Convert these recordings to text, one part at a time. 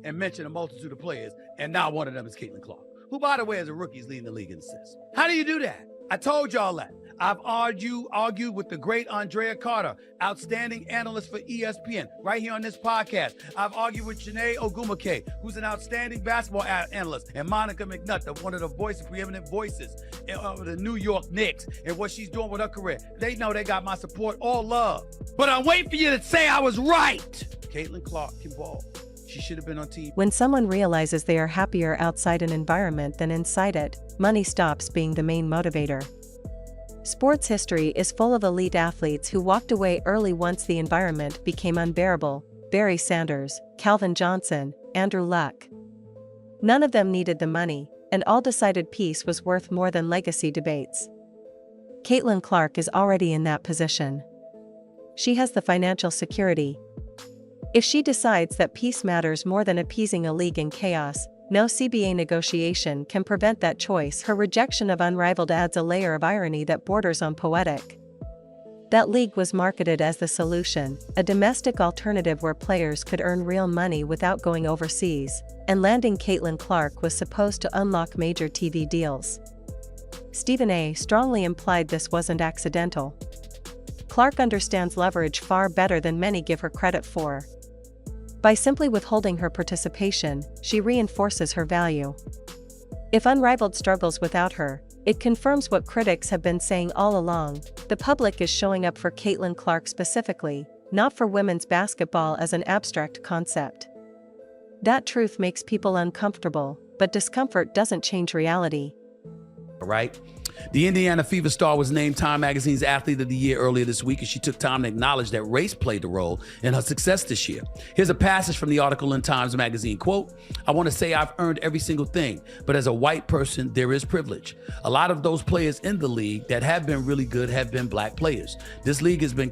and mention a multitude of players, and not one of them is Caitlin Clark, who, by the way, is a rookie leading the league in assists. How do you do that? I told y'all that. I've argued with the great Andrea Carter, outstanding analyst for ESPN, right here on this podcast. I've argued with Janae Ogumake, who's an outstanding basketball analyst, and Monica McNutt, one of the preeminent voices of the New York Knicks, and what she's doing with her career. They know they got my support, all love. But I'm waiting for you to say I was right. Caitlin Clark can ball. She should have been on TV. When someone realizes they are happier outside an environment than inside it, money stops being the main motivator. Sports history is full of elite athletes who walked away early once the environment became unbearable. Barry Sanders, Calvin Johnson, Andrew Luck. None of them needed the money, and all decided peace was worth more than legacy debates. Caitlin Clark is already in that position. She has the financial security. If she decides that peace matters more than appeasing a league in chaos, no CBA negotiation can prevent that choice. Her rejection of Unrivaled adds a layer of irony that borders on poetic. That league was marketed as the solution, a domestic alternative where players could earn real money without going overseas, and landing Caitlin Clark was supposed to unlock major TV deals. Stephen A. strongly implied this wasn't accidental. Clark understands leverage far better than many give her credit for. By simply withholding her participation, she reinforces her value. If Unrivaled struggles without her, it confirms what critics have been saying all along: the public is showing up for Caitlin Clark specifically, not for women's basketball as an abstract concept. That truth makes people uncomfortable, but discomfort doesn't change reality. Right? The Indiana Fever star was named Time Magazine's Athlete of the Year earlier this week, and she took time to acknowledge that race played a role in her success this year. Here's a passage from the article in Times Magazine. Quote, "I want to say I've earned every single thing, but as a white person, there is privilege. A lot of those players in the league that have been really good have been black players. This league has been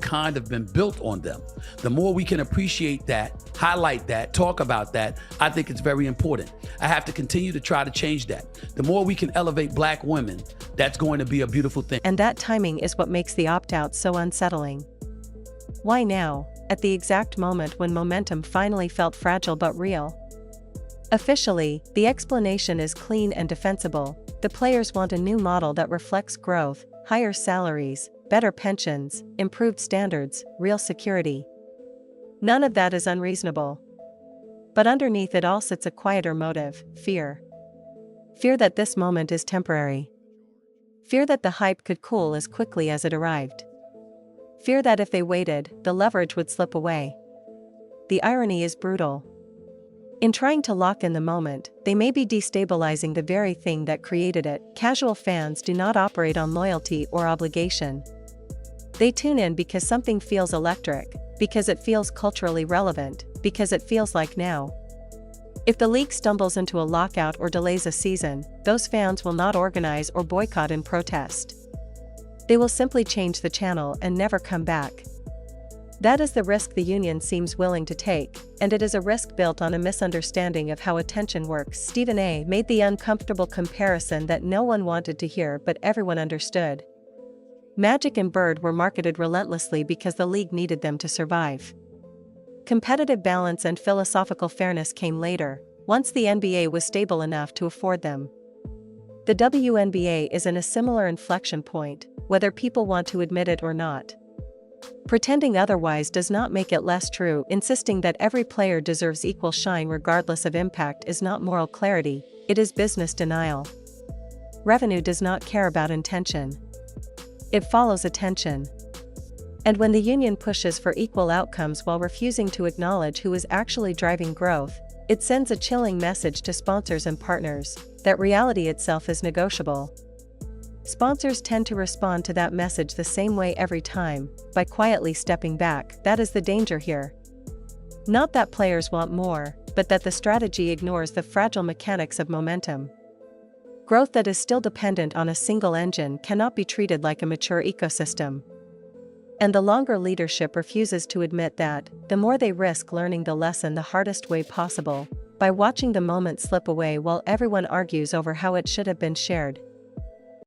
built on them. The more we can appreciate that, highlight that, talk about that, I think it's very important. I have to continue to try to change that. The more we can elevate black women, that's going to be a beautiful thing." And that timing is what makes the opt-out so unsettling. Why now, at the exact moment when momentum finally felt fragile but real? Officially, the explanation is clean and defensible. The players want a new model that reflects growth, higher salaries, better pensions, improved standards, real security. None of that is unreasonable. But underneath it all sits a quieter motive: fear. Fear that this moment is temporary. Fear that the hype could cool as quickly as it arrived. Fear that if they waited, the leverage would slip away. The irony is brutal. In trying to lock in the moment, they may be destabilizing the very thing that created it. Casual fans do not operate on loyalty or obligation. They tune in because something feels electric, because it feels culturally relevant, because it feels like now. If the league stumbles into a lockout or delays a season, those fans will not organize or boycott in protest. They will simply change the channel and never come back. That is the risk the union seems willing to take, and it is a risk built on a misunderstanding of how attention works. Stephen A. made the uncomfortable comparison that no one wanted to hear but everyone understood. Magic and Bird were marketed relentlessly because the league needed them to survive. Competitive balance and philosophical fairness came later, once the NBA was stable enough to afford them. The WNBA is in a similar inflection point, whether people want to admit it or not. Pretending otherwise does not make it less true. Insisting that every player deserves equal shine regardless of impact is not moral clarity, it is business denial. Revenue does not care about intention. It follows attention. And when the union pushes for equal outcomes while refusing to acknowledge who is actually driving growth, it sends a chilling message to sponsors and partners that reality itself is negotiable. Sponsors tend to respond to that message the same way every time, by quietly stepping back. That is the danger here. Not that players want more, but that the strategy ignores the fragile mechanics of momentum. Growth that is still dependent on a single engine cannot be treated like a mature ecosystem. And the longer leadership refuses to admit that, the more they risk learning the lesson the hardest way possible, by watching the moment slip away while everyone argues over how it should have been shared.